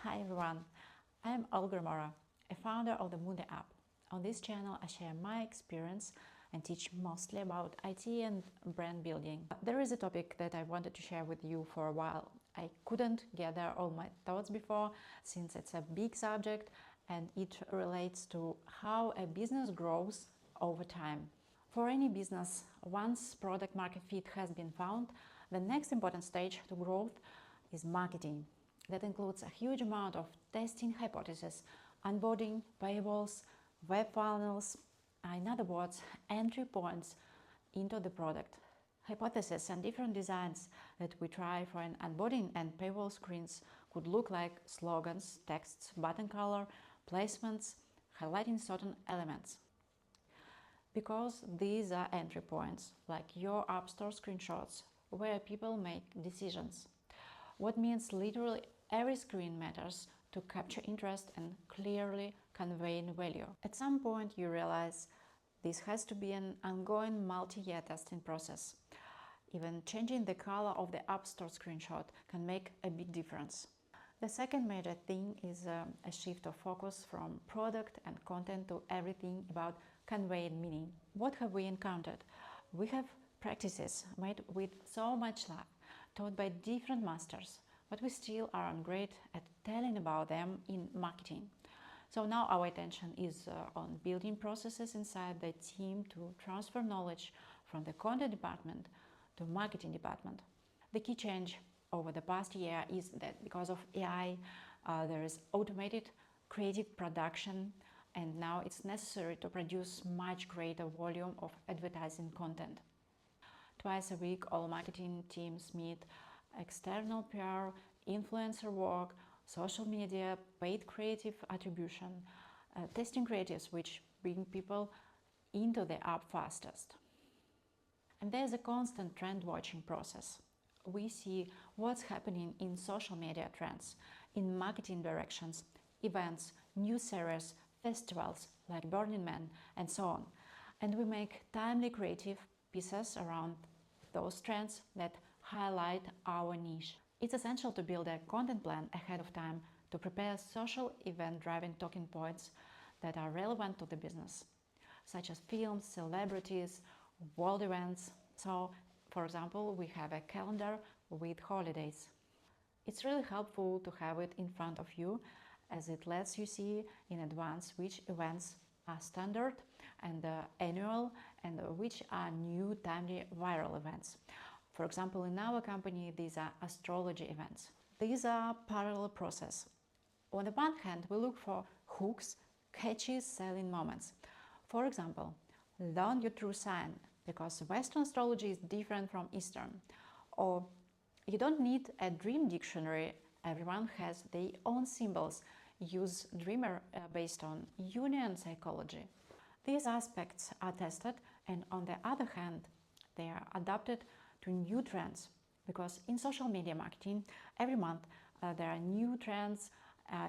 Hi everyone, I'm Ramora, a founder of the Moonly app. On this channel I share my experience and teach mostly about IT and brand building. There is a topic that I wanted to share with you for a while. I couldn't gather all my thoughts before since it's a big subject and it relates to how a business grows over time. For any business, once product market fit has been found, the next important stage to growth is marketing. That includes a huge amount of testing hypotheses, onboarding, paywalls, web funnels, in other words, entry points into the product. Hypotheses and different designs that we try for an onboarding and paywall screens could look like slogans, texts, button color, placements, highlighting certain elements. Because these are entry points, like your App Store screenshots, where people make decisions. What means literally every screen matters to capture interest and clearly conveying value. At some point you realize this has to be an ongoing multi-year testing process. Even changing the color of the App Store screenshot can make a big difference. The second major thing is a shift of focus from product and content to everything about conveying meaning. What have we encountered? We have practices made with so much love, taught by different masters, but we still aren't great at telling about them in marketing. So now our attention is on building processes inside the team to transfer knowledge from the content department to marketing department. The key change over the past year is that because of AI, there is automated creative production, and now it's necessary to produce much greater volume of advertising content. Twice a week, all marketing teams meet. External PR, influencer work, social media, paid creative attribution, testing creatives which bring people into the app fastest. And there's a constant trend watching process. We see what's happening in social media trends, in marketing directions, events, news series, festivals like Burning Man, and so on. And we make timely creative pieces around those trends that highlight our niche. It's essential to build a content plan ahead of time to prepare social event-driven talking points that are relevant to the business, such as films, celebrities, world events. So, for example, we have a calendar with holidays. It's really helpful to have it in front of you, as it lets you see in advance which events are standard and annual and which are new timely viral events. For example, in our company, these are astrology events. These are parallel process. On the one hand, we look for hooks, catchy selling moments. For example, learn your true sign, because Western astrology is different from Eastern. Or you don't need a dream dictionary, everyone has their own symbols. Use Dreamer based on Jungian psychology. These aspects are tested, and on the other hand, they are adapted to new trends, because in social media marketing every month there are new trends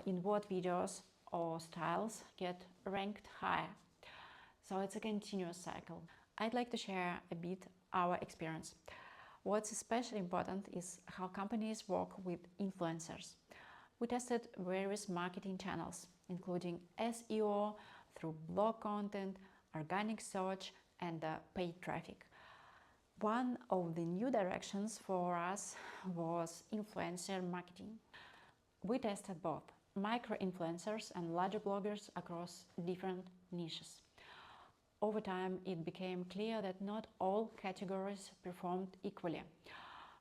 in what videos or styles get ranked higher. So it's a continuous cycle. I'd like to share a bit our experience. What's especially important is how companies work with influencers. We tested various marketing channels, including SEO through blog content, organic search, and paid traffic. One of the new directions for us was influencer marketing. We tested both micro-influencers and larger bloggers across different niches. Over time, it became clear that not all categories performed equally.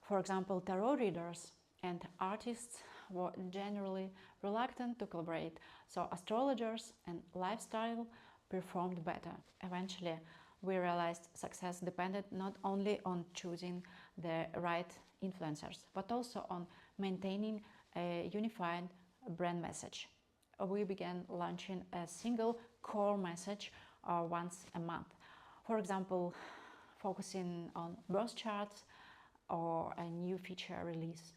For example, tarot readers and artists were generally reluctant to collaborate, so astrologers and lifestyle performed better. Eventually, we realized success depended not only on choosing the right influencers, but also on maintaining a unified brand message. We began launching a single core message once a month. For example, focusing on birth charts or a new feature release.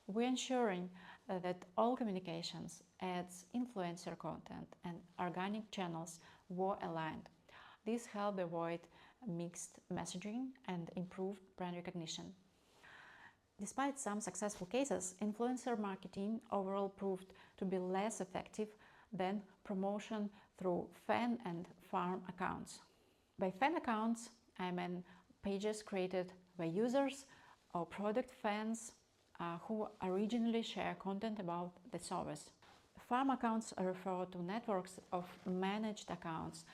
We're ensuring that all communications, ads, influencer content, and organic channels were aligned. This helped avoid mixed messaging and improved brand recognition. Despite some successful cases, influencer marketing overall proved to be less effective than promotion through fan and farm accounts. By fan accounts, I mean pages created by users or product fans who originally share content about the service. Farm accounts refer to networks of managed accounts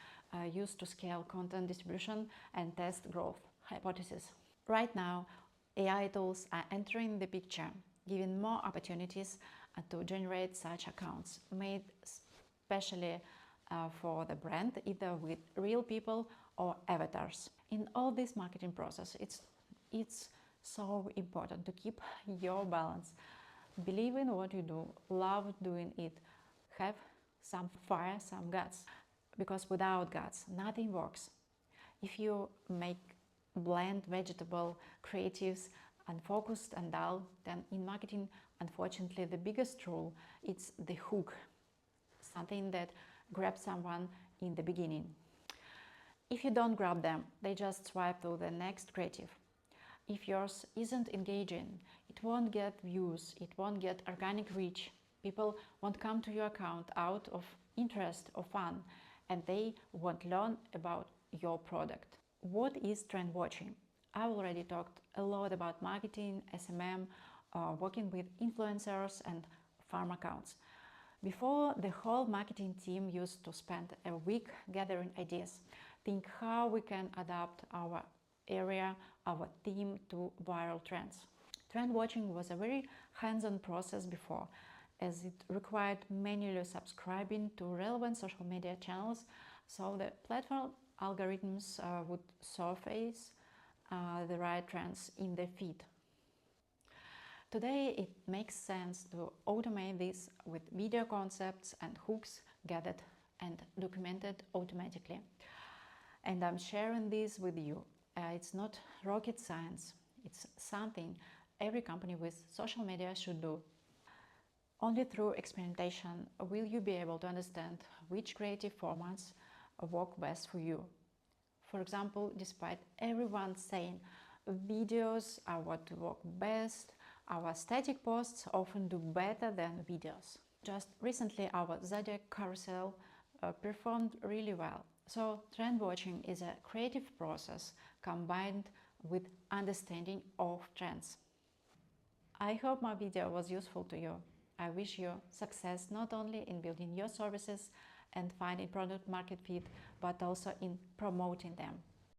used to scale content distribution and test growth hypotheses. Right now, AI tools are entering the picture, giving more opportunities to generate such accounts, made specially for the brand, either with real people or avatars. In all this marketing process, it's so important to keep your balance. Believe in what you do, love doing it, have some fire, some guts, because without guts, nothing works. If you make bland, vegetable, creatives, unfocused and dull, then in marketing, unfortunately, the biggest rule is the hook, something that grabs someone in the beginning. If you don't grab them, they just swipe to the next creative. If yours isn't engaging, it won't get views, it won't get organic reach. People won't come to your account out of interest or fun, and they won't learn about your product. What is trend watching? I've already talked a lot about marketing, SMM, working with influencers and farm accounts. Before, the whole marketing team used to spend a week gathering ideas, think how we can adapt our area, our theme to viral trends. Trend watching was a very hands-on process before, as it required manually subscribing to relevant social media channels, so the platform algorithms would surface the right trends in the feed. Today it makes sense to automate this with video concepts and hooks gathered and documented automatically. And I'm sharing this with you. It's not rocket science, it's something every company with social media should do. Only through experimentation will you be able to understand which creative formats work best for you. For example, despite everyone saying videos are what work best, our static posts often do better than videos. Just recently our Zodiac carousel performed really well. So trend watching is a creative process combined with understanding of trends. I hope my video was useful to you. I wish you success not only in building your services and finding product market fit, but also in promoting them.